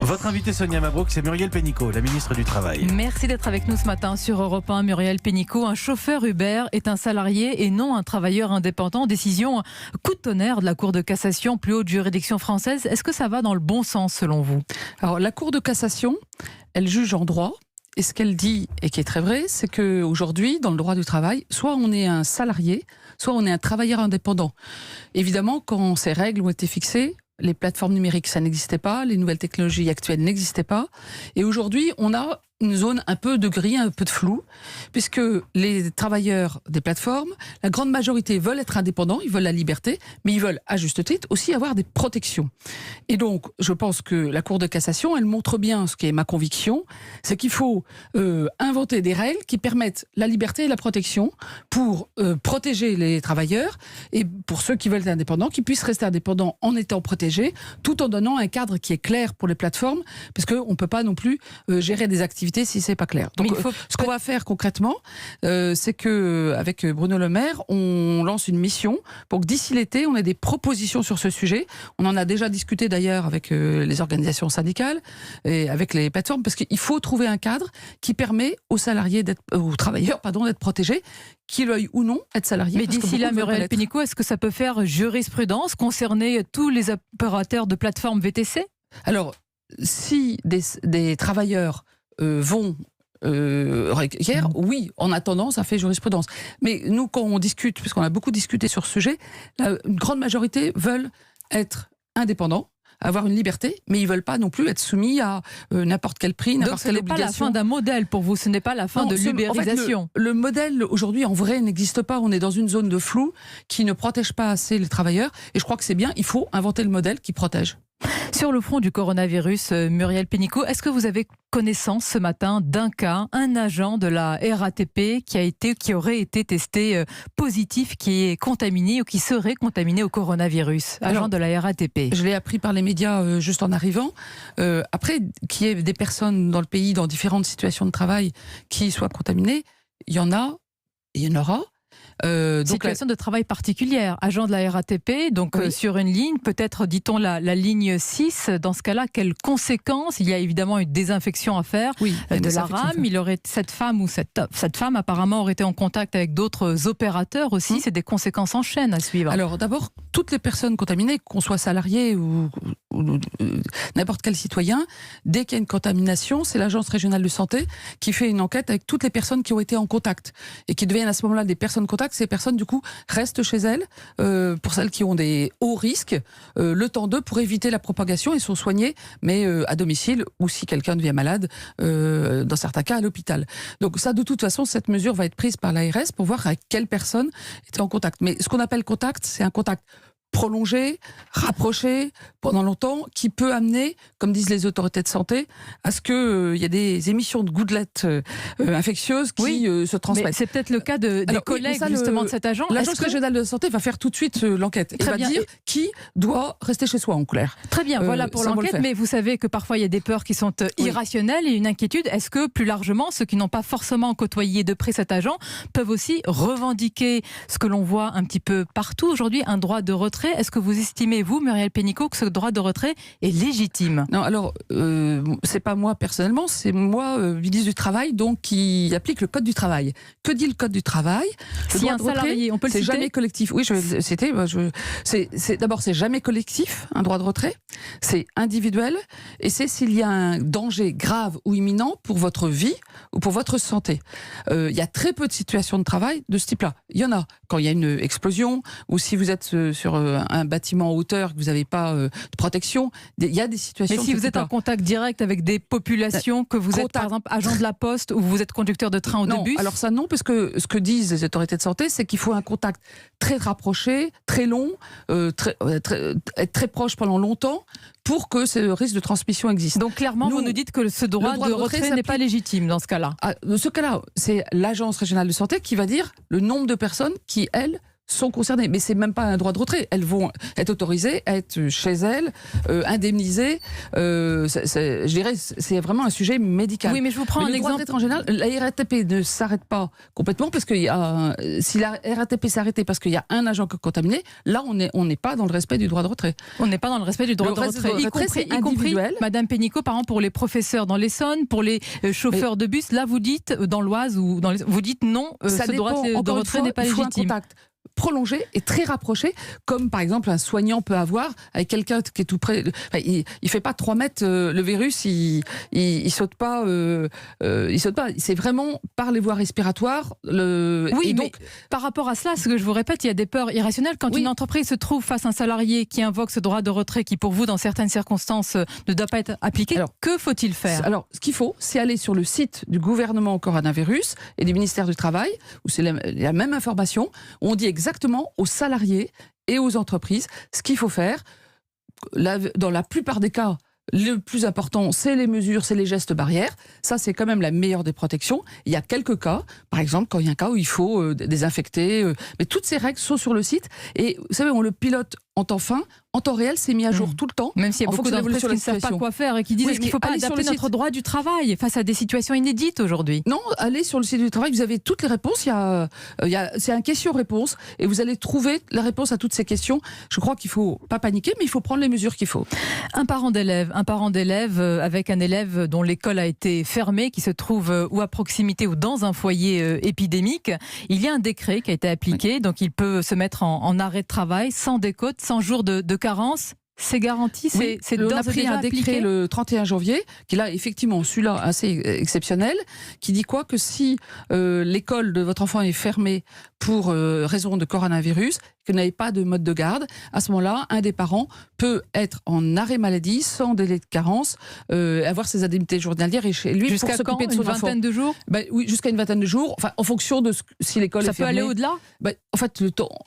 Votre invité Sonia Mabrouk, c'est Muriel Pénicaud, la ministre du Travail. Merci d'être avec nous ce matin sur Europe 1. Muriel Pénicaud, un chauffeur Uber est un salarié et non un travailleur indépendant. Décision coup de tonnerre de la Cour de cassation, plus haute juridiction française. Est-ce que ça va dans le bon sens selon vous ? Alors la Cour de cassation, elle juge en droit. Et ce qu'elle dit, et qui est très vrai, c'est qu'aujourd'hui, dans le droit du travail, soit on est un salarié, soit on est un travailleur indépendant. Évidemment, quand ces règles ont été fixées, les plateformes numériques, ça n'existait pas, les nouvelles technologies actuelles n'existaient pas. Et aujourd'hui, on a une zone un peu de gris, un peu de flou, puisque les travailleurs des plateformes, la grande majorité veulent être indépendants, ils veulent la liberté, mais ils veulent, à juste titre, aussi avoir des protections. Et donc, je pense que la Cour de cassation, elle montre bien ce qui est ma conviction, c'est qu'il faut inventer des règles qui permettent la liberté et la protection pour protéger les travailleurs et pour ceux qui veulent être indépendants, qui puissent rester indépendants en étant protégés, tout en donnant un cadre qui est clair pour les plateformes, parce qu'on ne peut pas non plus gérer des activités si c'est pas clair. Donc, ce qu'on va faire concrètement, c'est que avec Bruno Le Maire, on lance une mission pour que d'ici l'été, on ait des propositions sur ce sujet. On en a déjà discuté d'ailleurs avec les organisations syndicales et avec les plateformes, parce qu'il faut trouver un cadre qui permet aux salariés aux travailleurs, d'être protégés, qu'ils veuillent ou non être salariés. Mais d'ici là, Muriel Pénicaud, est-ce que ça peut faire jurisprudence, concerner tous les opérateurs de plateformes VTC ? Alors, si des travailleurs vont oui, en attendant, ça fait jurisprudence. Mais nous, quand on discute, puisqu'on a beaucoup discuté sur ce sujet, une grande majorité veulent être indépendants, avoir une liberté, mais ils veulent pas non plus être soumis à n'importe quel prix, n'importe quelle obligation. Donc ce n'est pas la fin d'un modèle pour vous, ce n'est pas la fin de l'ubérisation. En fait, le modèle aujourd'hui en vrai n'existe pas, on est dans une zone de flou qui ne protège pas assez les travailleurs, et je crois que c'est bien, il faut inventer le modèle qui protège. Sur le front du coronavirus, Muriel Pénicaud, est-ce que vous avez connaissance ce matin d'un cas, un agent de la RATP qui aurait été testé positif, qui est contaminé ou qui serait contaminé au coronavirus, agent de la RATP? Je l'ai appris par les médias juste en arrivant. Après, qu'il y ait des personnes dans le pays, dans différentes situations de travail, qui soient contaminées, il y en a, et il y en aura. Situation de travail particulière, agent de la RATP, donc oui. Sur une ligne, peut-être dit-on la ligne 6, dans ce cas-là, quelles conséquences? Il y a évidemment une désinfection à faire de la rame, cette femme apparemment aurait été en contact avec d'autres opérateurs aussi, c'est des conséquences en chaîne à suivre. Alors d'abord, toutes les personnes contaminées, qu'on soit salarié ou n'importe quel citoyen, dès qu'il y a une contamination, c'est l'agence régionale de santé qui fait une enquête avec toutes les personnes qui ont été en contact et qui deviennent à ce moment-là des personnes contacts. Ces personnes, du coup, restent chez elles, pour celles qui ont des hauts risques, le temps d'eux pour éviter la propagation et sont soignées, mais à domicile ou si quelqu'un devient malade, dans certains cas à l'hôpital. Donc ça, de toute façon, cette mesure va être prise par l'ARS pour voir avec quelle personne était en contact. Mais ce qu'on appelle contact, c'est un contact prolongé, rapproché, pendant longtemps, qui peut amener, comme disent les autorités de santé, à ce qu'il y ait des émissions de gouttelettes infectieuses qui se transmettent. Mais c'est peut-être le cas des collègues justement de cet agent. L'agence régionale de santé va faire tout de suite l'enquête et va dire qui doit rester chez soi en clair. Très bien, voilà pour l'enquête, mais vous savez que parfois il y a des peurs qui sont irrationnelles et une inquiétude. Est-ce que plus largement, ceux qui n'ont pas forcément côtoyé de près cet agent peuvent aussi revendiquer ce que l'on voit un petit peu partout aujourd'hui, un droit de retrait? Est-ce que vous estimez, vous, Muriel Pénicaud, que ce droit de retrait est légitime? Non, alors, c'est pas moi personnellement, c'est moi, ministre du Travail, donc qui applique le Code du travail. Que dit le Code du travail? Si un salarié, on peut le citer? C'est jamais collectif. Oui, je vais le citer. D'abord, c'est jamais collectif, un droit de retrait. C'est individuel. Et c'est s'il y a un danger grave ou imminent pour votre vie ou pour votre santé. Il y a très peu de situations de travail de ce type-là. Il y en a quand il y a une explosion ou si vous êtes sur un bâtiment en hauteur, que vous n'avez pas de protection, il y a des situations... Mais si vous êtes en contact direct avec des populations, que vous êtes par exemple agent de la poste ou vous êtes conducteur de train ou de bus? Non, alors ça non, parce que ce que disent les autorités de santé, c'est qu'il faut un contact très rapproché, très long, être très proche pendant longtemps, pour que ce risque de transmission existe. Donc clairement, vous nous dites que ce droit de retrait n'est pas légitime dans ce cas-là. Dans ce cas-là, c'est l'agence régionale de santé qui va dire le nombre de personnes qui, elles, sont concernées. Mais c'est même pas un droit de retrait. Elles vont être autorisées à être chez elles, indemnisées. Je dirais, c'est vraiment un sujet médical. Oui, mais je vous prends un exemple. En général, la RATP ne s'arrête pas complètement parce qu'il y a, si la RATP s'arrêtait parce qu'il y a un agent contaminé, là, on n'est pas dans le respect du droit de retrait. On n'est pas dans le respect du droit de retrait. Y compris, Madame Pénicaud, par exemple, pour les professeurs dans l'Essonne, pour les chauffeurs de bus. Là, vous dites, dans l'Oise, ou vous dites non, ce droit de retrait n'est pas légitime. Prolongé et très rapproché, comme par exemple un soignant peut avoir avec quelqu'un qui est tout près. Enfin, il fait pas 3 mètres, le virus, il saute pas. Il saute pas. C'est vraiment par les voies respiratoires. Oui, donc par rapport à cela, ce que je vous répète, il y a des peurs irrationnelles quand une entreprise se trouve face à un salarié qui invoque ce droit de retrait, qui pour vous, dans certaines circonstances, ne doit pas être appliqué. Alors, que faut-il faire ? Alors, ce qu'il faut, c'est aller sur le site du gouvernement coronavirus et du ministère du Travail, où c'est la même information. Où on dit exactement aux salariés et aux entreprises ce qu'il faut faire. Dans la plupart des cas, le plus important, c'est les mesures, c'est les gestes barrières. Ça, c'est quand même la meilleure des protections. Il y a quelques cas, par exemple, quand il y a un cas où il faut désinfecter. Mais toutes ces règles sont sur le site. Et vous savez, on le pilote en temps réel, c'est mis à jour tout le temps. Même s'il y a beaucoup d'entreprises qui ne savent pas quoi faire et qui disent qu'il ne faut pas adapter notre droit du travail face à des situations inédites aujourd'hui. Non, allez sur le site du travail, vous avez toutes les réponses. C'est un question-réponse et vous allez trouver la réponse à toutes ces questions. Je crois qu'il ne faut pas paniquer, mais il faut prendre les mesures qu'il faut. Un parent d'élève avec un élève dont l'école a été fermée, qui se trouve ou à proximité ou dans un foyer épidémique, il y a un décret qui a été appliqué, donc il peut se mettre en arrêt de travail sans décote, 100 jours de carence. C'est garanti, c'est on a pris un décret le 31 janvier, qui est là, effectivement, celui-là assez exceptionnel, qui dit quoi ? Que si l'école de votre enfant est fermée pour raison de coronavirus, que vous n'avez pas de mode de garde, à ce moment-là, un des parents peut être en arrêt maladie, sans délai de carence, avoir ses indemnités journalières et chez lui jusqu'à pour s'occuper de son enfant. Jusqu'à une vingtaine de jours ? Oui, jusqu'à une vingtaine de jours, enfin, en fonction de si l'école est fermée. Ça peut aller au-delà ?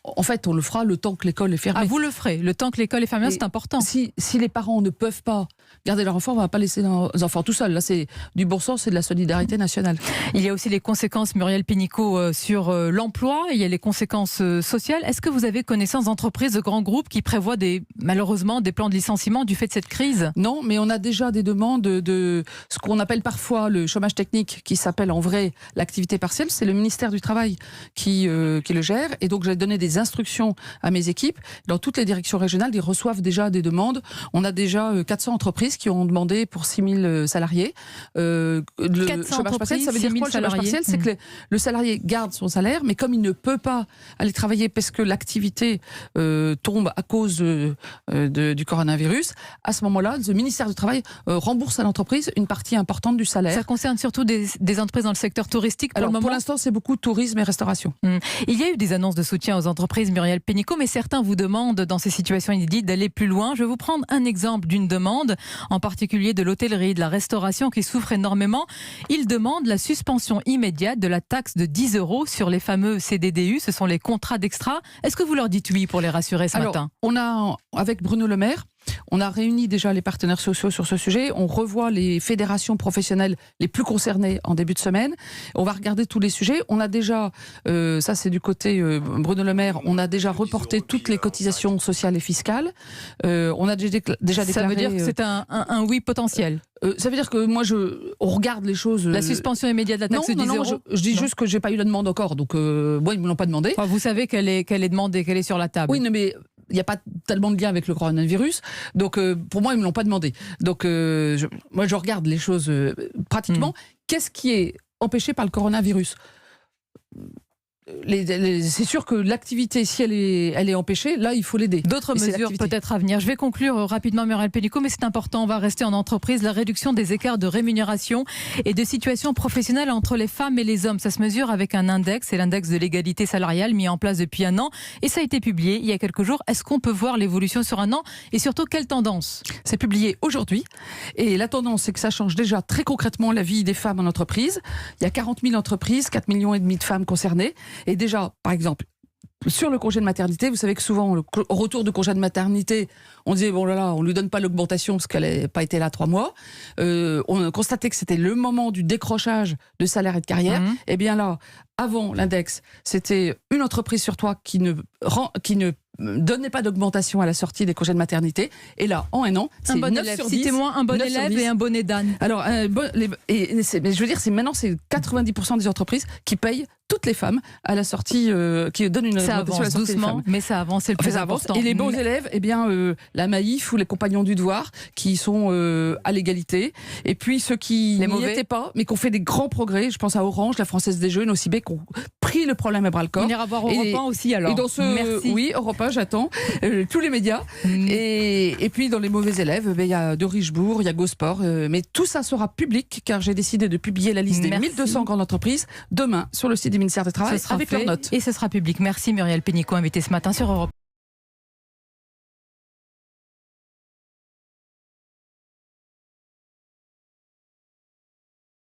En fait, on le fera le temps que l'école est fermée. Ah, vous le ferez, le temps que l'école est fermée, c'est important. Si les parents ne peuvent pas garder leur enfant, on ne va pas laisser leurs enfants tout seuls. Là, c'est du bon sens, c'est de la solidarité nationale. Il y a aussi les conséquences, Muriel Pénicaud, sur l'emploi. Il y a les conséquences sociales. Est-ce que vous avez connaissance d'entreprises, de grands groupes qui prévoient malheureusement des plans de licenciement du fait de cette crise ? Non, mais on a déjà des demandes de ce qu'on appelle parfois le chômage technique, qui s'appelle en vrai l'activité partielle. C'est le ministère du Travail qui le gère. Et donc, j'ai donné des instructions à mes équipes. Dans toutes les directions régionales, ils reçoivent déjà des demandes. On a déjà 400 entreprises qui ont demandé pour 6000 salariés. Le chômage partiel, ça veut dire quoi le chômage partiel ? C'est que le salarié garde son salaire, mais comme il ne peut pas aller travailler parce que l'activité tombe à cause du coronavirus, à ce moment-là, le ministère du Travail rembourse à l'entreprise une partie importante du salaire. Ça concerne surtout des entreprises dans le secteur touristique pour le moment ? Pour l'instant, c'est beaucoup tourisme et restauration. Il y a eu des annonces de soutien aux entreprises, Muriel Pénicaud, mais certains vous demandent, dans ces situations inédites, d'aller plus loin. Je vais vous prendre un exemple d'une demande, en particulier de l'hôtellerie, de la restauration, qui souffre énormément. Ils demandent la suspension immédiate de la taxe de 10 € sur les fameux CDDU, ce sont les contrats d'extra. Est-ce que vous leur dites oui pour les rassurer ce matin ? On a, avec Bruno Le Maire, on a réuni déjà les partenaires sociaux sur ce sujet. On revoit les fédérations professionnelles les plus concernées en début de semaine. On va regarder tous les sujets. On a déjà, ça c'est du côté Bruno Le Maire, on a déjà reporté toutes les cotisations sociales et fiscales. On a déjà déclaré... Ça veut dire que c'est un oui potentiel. Ça veut dire que moi, on regarde les choses... La suspension immédiate de la taxe de 10 €. Je dis juste que j'ai pas eu la demande encore. Donc, moi, ils me l'ont pas demandé. Enfin, vous savez qu'elle est demandée, qu'elle est sur la table. Oui, mais... Il n'y a pas tellement de lien avec le coronavirus. Donc, pour moi, ils ne me l'ont pas demandé. Donc, moi, je regarde les choses pratiquement. Qu'est-ce qui est empêché par le coronavirus ? C'est sûr que l'activité, si elle est empêchée, là, il faut l'aider. D'autres mesures peut-être à venir. Je vais conclure rapidement, Muriel Pénicaud, mais c'est important, on va rester en entreprise. La réduction des écarts de rémunération et de situation professionnelle entre les femmes et les hommes. Ça se mesure avec un index, c'est l'index de l'égalité salariale mis en place depuis un an. Et ça a été publié il y a quelques jours. Est-ce qu'on peut voir l'évolution sur un an ? Et surtout, quelle tendance ? C'est publié aujourd'hui. Et la tendance, c'est que ça change déjà très concrètement la vie des femmes en entreprise. Il y a 40 000 entreprises, 4,5 millions de femmes concernées. Et déjà, par exemple, sur le congé de maternité, vous savez que souvent, au retour de congé de maternité, on disait, bon là là, on lui donne pas l'augmentation parce qu'elle n'a pas été là 3 mois. On a constaté que c'était le moment du décrochage de salaire et de carrière. Et bien là, avant l'index, c'était une entreprise sur 3 qui ne donnait pas d'augmentation à la sortie des congés de maternité. Et là, en un an, c'est 9 sur 10. Citez-moi un bon élève et un bonnet d'âne. Alors, mais je veux dire, maintenant, c'est 90% des entreprises qui payent toutes les femmes à la sortie, qui donnent une augmentation à la sortie doucement, des femmes. mais ça avance, c'est le plus important. Et les bons élèves, eh bien, la Maïf ou les compagnons du devoir, qui sont à l'égalité. Et puis ceux qui n'y étaient pas, mais qui ont fait des grands progrès. Je pense à Orange, la Française des Jeux, Nocibé, qui ont pris le problème à bras le corps. On ira voir Europe 1 aussi alors. Et dans Merci. Oui, Europe 1, j'attends. Tous les médias. Et puis dans les mauvais élèves, il y a de Richebourg, il y a Gosport. Mais tout ça sera public, car j'ai décidé de publier la liste des 1200 grandes entreprises demain sur le site du ministère du Travail avec leurs notes. Et ce sera public. Merci Muriel Pénicaud, invitée ce matin sur Europe.